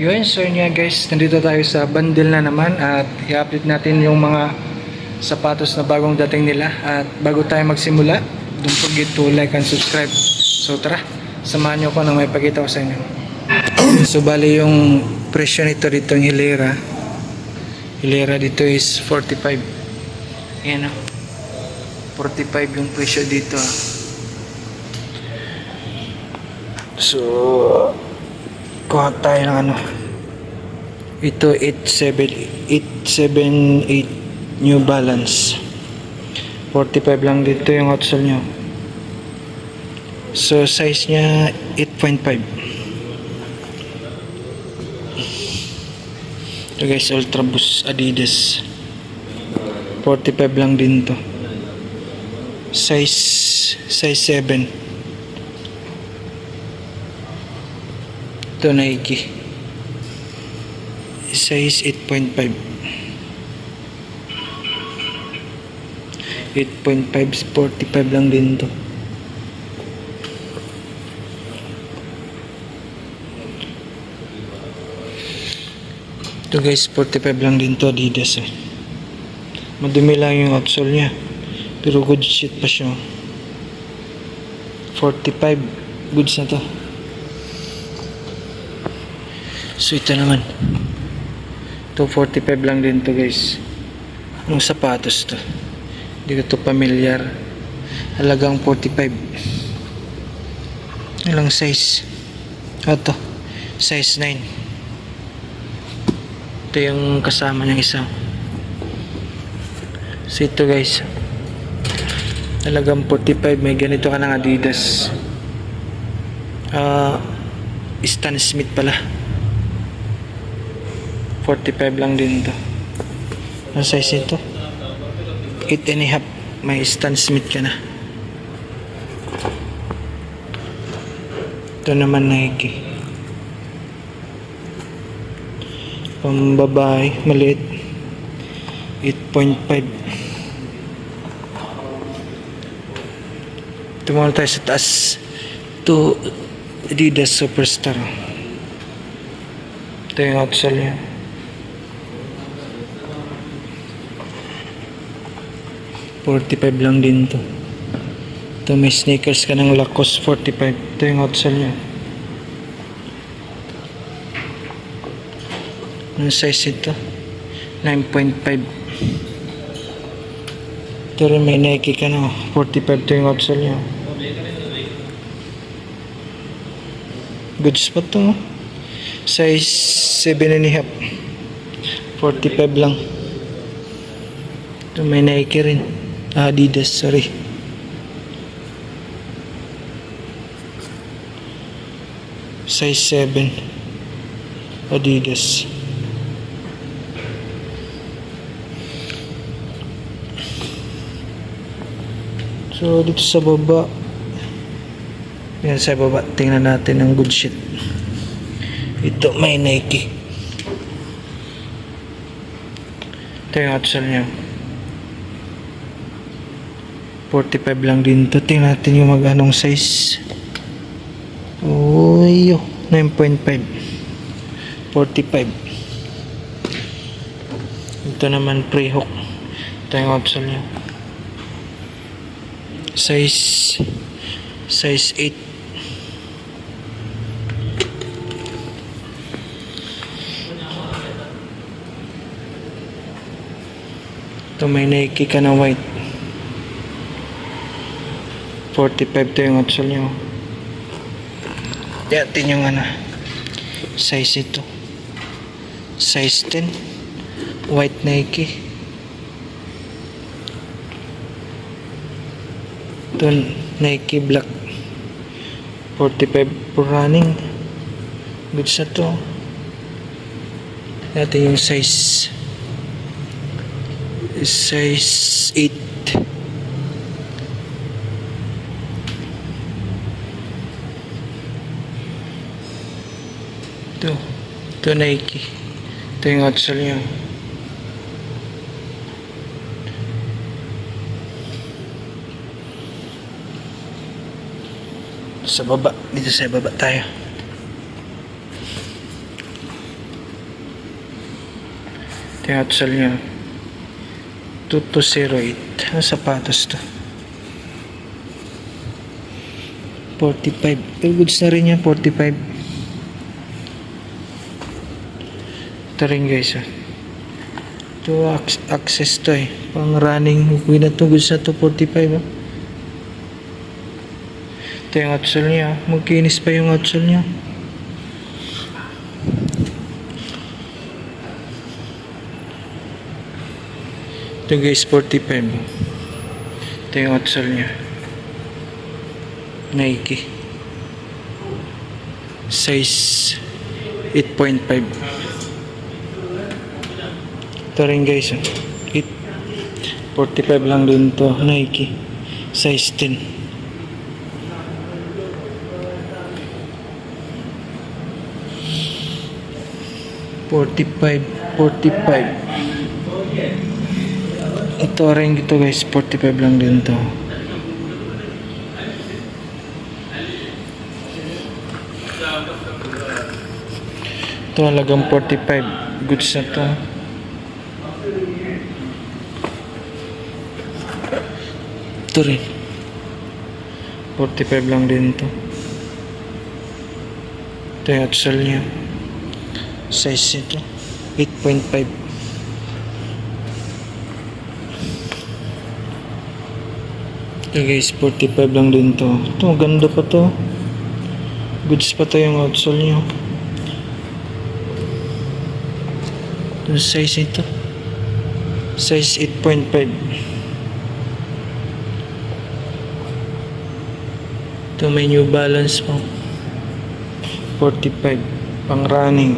Yun, so yun nga guys, nandito tayo sa bundle na naman at i-update natin yung mga sapatos na bagong dating nila. At bago tayo magsimula, don't forget to like and subscribe. So tara, samahan nyo ko nang may pakita ko sa inyo. So bali yung presyo nito dito yung Hilera dito is 45. Ayan o, 45 yung presyo dito. So kuha tayo ng ano, ito 878 New Balance, 45 lang dito yung outsole nyo. So size nya 8.5. ito guys, Ultra Boost Adidas, 45 lang din to. Size 7. ito Nike, size 8.5. 45 lang din to. Ito guys, 45 lang din to, Adidas madumi lang yung outsole nya pero good shit pa siya. 45 goods na to. So ito naman, ito 45 lang din to guys. Anong sapatos to? Hindi ko to familiar. Halagang 45. Ilang size? Ito, size 9. Ito yung kasama niyang isa. So ito guys, halagang 45. May ganito ka ng Adidas. Stan Smith pala. 45 lang din to. Ang size ito 8.5. May Stan Smith ka na. Ito naman Nike, pambabae, maliit, 8.5. ito muna tayo sa taas. Ito Adidas Superstar. Ito yung outsole nya, 45 lang din to. Ito may sneakers ka ng Lacoste, 45. Ito yung outsole nya. Ang size ito 9.5. ito rin may Nike ka na 45. ito yung outsole nya. Goods pa to. Size 7.5. 45 lang. Ito may Nike rin, Adidas, sorry. Size 7 Adidas. So dito sa baba, yan sa baba, tingnan natin ang good shit. Ito may Nike. Ito yung outsole nya, 45 lang din to. Tingnan natin yung mag-anong size. Uy, 9.5. 45. Ito naman pre-hook. Ito yung outsole nya, size 8. ito may Nike ka na white, 45. ito yung outsole nya. Yatin yung ano, size ito, size 10, white Nike. Ito Nike black, 45 for running. Goods na to. Yatin yung size 8. Ito Nike. Ito yung outsole nya. Sa baba, dito sa baba tayo. Ito yung outsole niya. 2208. Ano sapatos to? 45. Pero goods na rin yan, 45. Ito rin guys. Ito access to eh. Pang running. Okay na to. Goods na to, 45. Ito yung outsole niya. Magkinis pa yung outsole niya. Ito guys, 45. Ito yung outsole niya. Nike. Size 8.5. Ito rin guys. 45 lang din to. Nike. Size 10. $45. Ito rin ito guys, 45 lang din to. Ito halagang 45. Goods na to. Ito rin 45 lang din to. Ito yung outsole niya. Size ito 8.5. Ito guys, 45 lang din to. Ito, ganda pa to. Goods pa to yung outsole niya. Ito size ito. Size 8.5. Ito may New Balance po. 45. Pang running.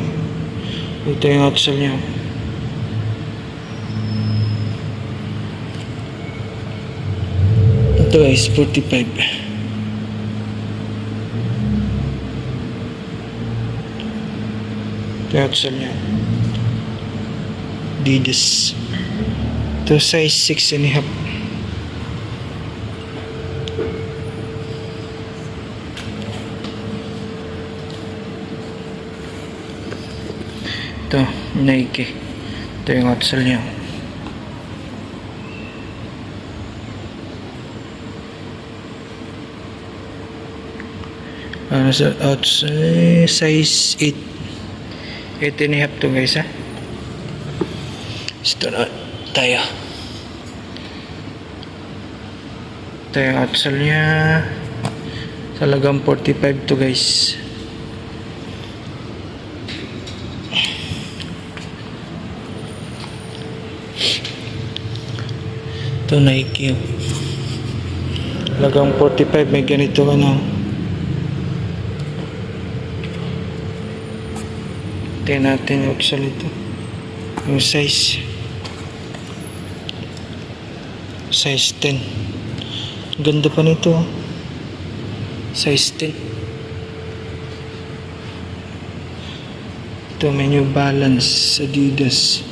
Ito yung outsole niya. Ito guys, 45. Ito yung outsole niya. Adidas. Ito size 6.5. Ito, Nike. Ito yung outsole niya. Sa outsole, size 8. 8.5 to guys ha. Ito na tayo. Ito yung outsole niya. Talagang 45 to guys. Ito Nike. Talagang 45. May ganito ano. Tingnan natin yung outsole ito. Yung size 10. Ganda pa nito. Size 10. Ito may New Balance Adidas.